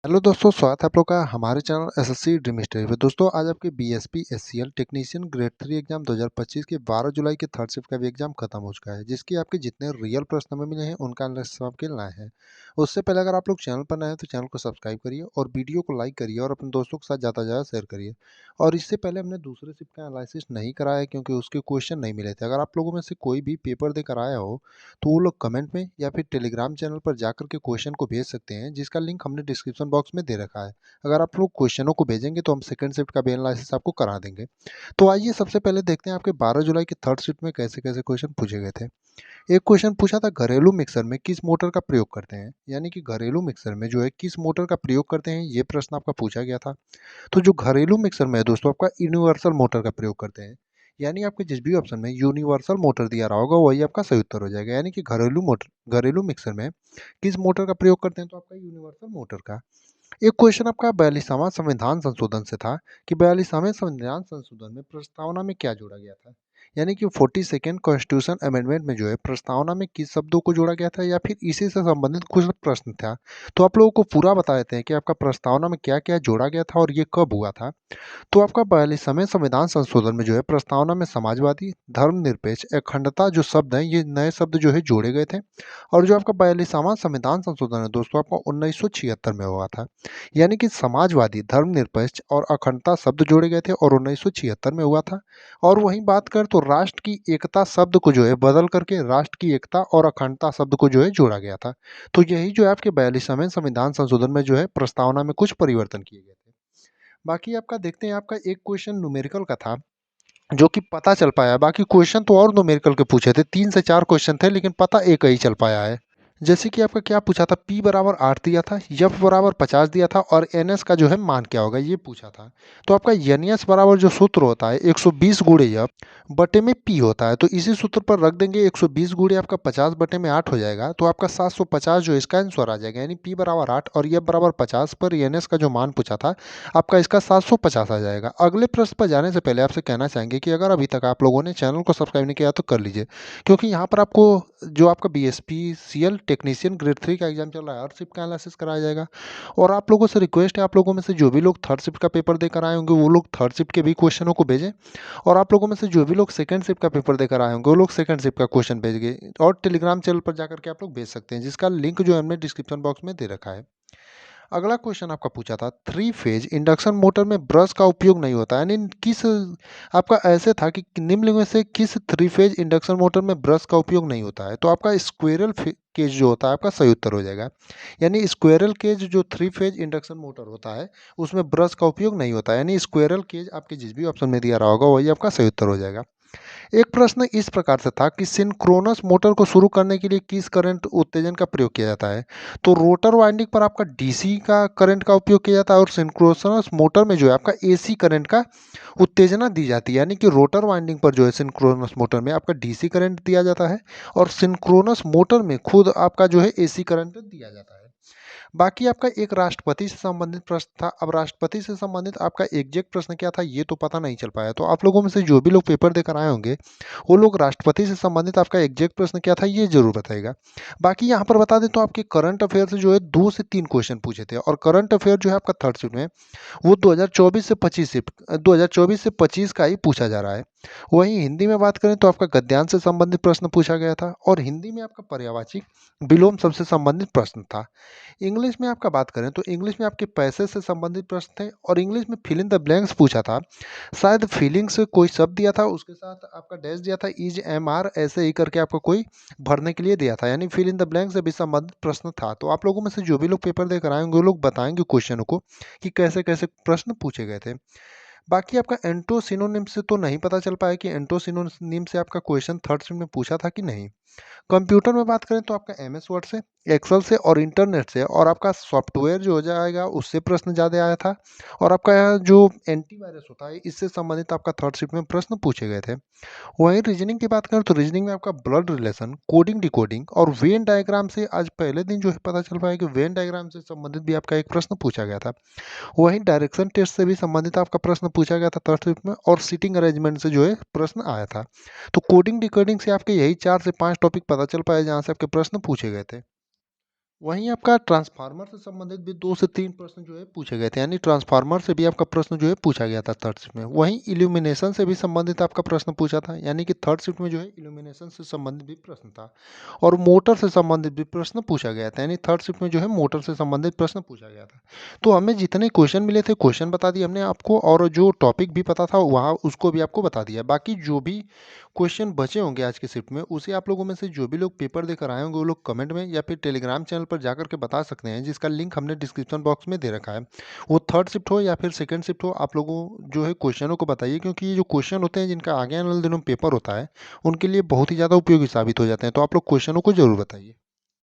Hello दोस्तों, स्वागत है आप लोग का हमारे चैनल एसएससी ड्रीम स्टडी पे। दोस्तों आज आपके BSP SCL technician grade 3 exam 2025 के 12 जुलाई के थर्ड शिफ्ट का भी एग्जाम खत्म हो चुका है, जिसकी आपके जितने रियल प्रश्न हमें मिले हैं उनका एनालिसिस आपके लाए हैं। उससे पहले अगर आप लोग चैनल पर नए हैं तो चैनल को सब्सक्राइब करिए और वीडियो को लाइक करिए और अपने दोस्तों के साथ ज़्यादा से ज़्यादा शेयर करिए। और इससे पहले हमने दूसरे शिफ्ट का एनालिसिस नहीं कराया है क्योंकि उसके क्वेश्चन नहीं मिले थे। अगर आप लोगों में से कोई भी पेपर देकर आया हो तो वो लोग कमेंट में या फिर टेलीग्राम चैनल पर जाकर के क्वेश्चन को भेज सकते हैं, जिसका लिंक हमने डिस्क्रिप्शन बॉक्स में दे रखा है। अगर आप लोग क्वेश्चनों को भेजेंगे तो हम सेकंड शिफ्ट का भी एनालिसिस आपको करा देंगे। तो आइए सबसे पहले देखते हैं आपके 12 जुलाई के थर्ड शिफ्ट में कैसे-कैसे क्वेश्चन पूछे गए थे। एक क्वेश्चन पूछा था घरेलू मिक्सर में किस मोटर का प्रयोग करते हैं? यानी कि घरेलू मिक्सर में जो है किस मोटर का प्रयोग करते हैं, ये प्रश्न आपका पूछा गया था। तो जो घरेलू मिक्सर में है दोस्तों आपका यूनिवर्सल मोटर का प्रयोग करते हैं। यानी आपके जिस भी ऑप्शन में यूनिवर्सल मोटर दिया रहा होगा वही आपका सही उत्तर हो जाएगा। यानी कि घरेलू मिक्सर में किस मोटर का प्रयोग करते हैं, तो आपका यूनिवर्सल मोटर का। एक क्वेश्चन आपका 42वां संविधान संशोधन से था कि 42वें संविधान संशोधन में प्रस्तावना में क्या जोड़ा गया था। यानी कि 42nd कॉन्स्टिट्यूशन अमेंडमेंट में जो है प्रस्तावना में किस शब्दों को जोड़ा गया था या फिर इसी से संबंधित कुछ प्रश्न था। तो आप लोगों को पूरा बता देते हैं कि आपका प्रस्तावना में क्या क्या जोड़ा गया था और ये कब हुआ था। तो आपका 42वें संविधान संशोधन में जो है प्रस्तावना में समाजवादी, धर्मनिरपेक्ष, अखंडता जो शब्द हैं ये नए शब्द जो है जोड़े गए थे। और जो आपका 42वां संविधान संशोधन है दोस्तों आपका 1976 में हुआ था। यानी कि समाजवादी, धर्मनिरपेक्ष और अखंडता शब्द जोड़े गए थे और 1976 में हुआ था। और वहीं बात करें तो राष्ट्र की एकता शब्द को जो है बदल करके राष्ट्र की एकता और अखंडता शब्द को जो है जोड़ा गया था। तो यही जो है आपके 42वें संविधान संशोधन में जो है प्रस्तावना में कुछ परिवर्तन किए गए थे। बाकी आपका देखते हैं आपका एक क्वेश्चन न्यूमेरिकल का था जो कि पता चल पाया। बाकी क्वेश्चन तो और न्यूमेरिकल के पूछे थे, 3 से 4 क्वेश्चन थे लेकिन पता एक ही चल पाया है। जैसे कि आपका क्या पूछा था, P बराबर 8 दिया था, F बराबर 50 दिया था और NS का जो है मान क्या होगा ये पूछा था। तो आपका NS बराबर जो सूत्र होता है 120 गुणे F बटे में P होता है। तो इसी सूत्र पर रख देंगे 120 गुणे आपका 50 बटे में 8 हो जाएगा। तो आपका 750 जो इसका आंसर आ जाएगा। यानी P बराबर 8 और F बराबर 50 पर NS का जो मान पूछा था आपका इसका 750 आ जाएगा। अगले प्रश्न पर जाने से पहले आपसे कहना चाहेंगे कि अगर अभी तक आप लोगों ने चैनल को सब्सक्राइब नहीं किया तो कर लीजिए, क्योंकि यहाँ पर आपको जो आपका बीएसपीसीएल टेक्नीशियन ग्रेड 3 का एग्जाम चल रहा है हर शिफ्ट का एनालिसिस कराया जाएगा। और आप लोगों से रिक्वेस्ट है, आप लोगों में से जो भी लोग थर्ड शिफ्ट का पेपर देकर आए होंगे वो लोग थर्ड शिफ्ट के भी क्वेश्चनों को भेजें। और आप लोगों में से जो भी लोग सेकंड शिफ्ट का पेपर देकर आए होंगे वो लोग सेकंड शिफ्ट का क्वेश्चन भेजिए और टेलीग्राम चैनल पर जाकर के आप लोग भेज सकते हैं, जिसका लिंक जो है हमने डिस्क्रिप्शन बॉक्स में दे रखा है। अगला क्वेश्चन आपका पूछा था थ्री फेज इंडक्शन मोटर में ब्रश का उपयोग नहीं होता, यानी किस आपका ऐसे था कि निम्नलिखित में से किस थ्री फेज इंडक्शन मोटर में ब्रश का उपयोग नहीं होता है। तो आपका स्क्वेरल केज जो होता है आपका सही उत्तर हो जाएगा। यानी स्क्वेरल केज जो थ्री फेज इंडक्शन मोटर होता है उसमें ब्रश का उपयोग नहीं होता है। यानी स्क्वेरल केज आपके जिस भी ऑप्शन में दिया रहा होगा वही आपका सही उत्तर हो जाएगा। एक प्रश्न इस प्रकार से था कि सिंक्रोनस मोटर को शुरू करने के लिए किस करंट उत्तेजन का प्रयोग किया जाता है। तो रोटर वाइंडिंग पर आपका डीसी का करंट का उपयोग किया जाता है और सिंक्रोनस मोटर में जो है आपका एसी करंट का उत्तेजना दी जाती है। यानी कि रोटर वाइंडिंग पर जो है सिंक्रोनस मोटर में आपका डीसी करंट दिया जाता है और सिंक्रोनस मोटर में खुद आपका जो है एसी करंट दिया जाता है। बाकी आपका एक राष्ट्रपति से संबंधित प्रश्न था। अब राष्ट्रपति से संबंधित आपका एग्जैक्ट प्रश्न क्या था ये तो पता नहीं चल पाया। तो आप लोगों में से जो भी लोग पेपर देकर आए होंगे वो लोग राष्ट्रपति से संबंधित आपका एग्जैक्ट प्रश्न क्या था ये जरूर बताएगा। बाकी यहाँ पर बता दें तो आपके करंट अफेयर से जो है 2 से 3 क्वेश्चन पूछे थे और करंट अफेयर जो है आपका थर्ड शिफ्ट में वो 2024 से 25 का ही पूछा जा रहा है। वहीं हिंदी में बात करें तो आपका गद्यांश से संबंधित प्रश्न पूछा गया था और हिंदी में आपका पर्यायवाची विलोम शब्द से संबंधित प्रश्न था। इंग्लिश में आपका बात करें तो इंग्लिश में आपके पैसे से संबंधित प्रश्न थे और इंग्लिश में फिल इन द ब्लैंक्स पूछा था। शायद फीलिंग्स कोई शब्द दिया था उसके साथ आपका डैश दिया था, इज एम आर ऐसे ही करके आपको कोई भरने के लिए दिया था। यानी फिल इन द ब्लैंक से भी संबंधित प्रश्न था। तो आप लोगों में से जो भी लोग पेपर देकर आएंगे वो लोग बताएंगे क्वेश्चनों को कि कैसे कैसे प्रश्न पूछे गए थे। बाकी आपका एंटो सिनोनिम से तो नहीं पता चल पाया कि एंटो सिनोनिम से आपका क्वेश्चन थर्ड शिफ्ट में पूछा था कि नहीं। कंप्यूटर में बात करें तो आपका एमएस वर्ड से, एक्सेल से और इंटरनेट से और आपका सॉफ्टवेयर जो हो जाएगा उससे प्रश्न ज़्यादा आया था। और आपका जो एंटीवायरस होता है इससे संबंधित आपका थर्ड शिफ्ट में प्रश्न पूछे गए थे। वहीं रीजनिंग की बात करें तो रीजनिंग में आपका ब्लड रिलेशन, कोडिंग डिकोडिंग और वेन डायग्राम से आज पहले दिन जो है पता चल पाया कि वेन डायग्राम से संबंधित भी आपका एक प्रश्न पूछा गया था। वहीं डायरेक्शन टेस्ट से भी संबंधित आपका प्रश्न पूछा गया था थर्ड शिफ्ट में और सीटिंग अरेंजमेंट से जो है प्रश्न आया था। तो कोडिंग डिकोडिंग से आपके यही 4 से 5 टॉपिक पता चल पाए जहाँ से आपके प्रश्न पूछे गए थे। वहीं आपका ट्रांसफ़ार्मर से संबंधित भी 2 से 3 प्रश्न जो है पूछे गए थे, यानी ट्रांसफ़ार्मर से भी आपका प्रश्न जो है पूछा गया था थर्ड शिफ्ट में। वहीं इल्यूमिनेशन से भी संबंधित आपका प्रश्न पूछा था, यानी कि थर्ड शिफ्ट में जो है इल्यूमिनेशन से संबंधित भी प्रश्न था और मोटर से संबंधित भी प्रश्न पूछा गया था, यानी थर्ड शिफ्ट में जो है मोटर से संबंधित प्रश्न पूछा गया था। तो हमें जितने क्वेश्चन मिले थे, क्वेश्चन बता दिए हमने आपको और जो टॉपिक भी पता था वहाँ उसको भी आपको बता दिया। बाकी जो भी क्वेश्चन बचे होंगे आज की शिफ्ट में, उसे आप लोगों में से जो भी लोग पेपर देकर आए होंगे, वो लोग कमेंट में या फिर टेलीग्राम चैनल पर जाकर के बता सकते हैं, जिसका लिंक हमने डिस्क्रिप्शन बॉक्स में दे रखा है। वो थर्ड शिफ्ट हो या फिर सेकंड शिफ्ट हो, आप लोगों जो है क्वेश्चनों को बताइए, क्योंकि ये जो क्वेश्चन होते हैं जिनका आगे आने वाले दिनों में पेपर होता है, उनके लिए बहुत ही ज़्यादा उपयोगी साबित हो जाते हैं। तो आप लोग क्वेश्चनों को ज़रूर बताइए।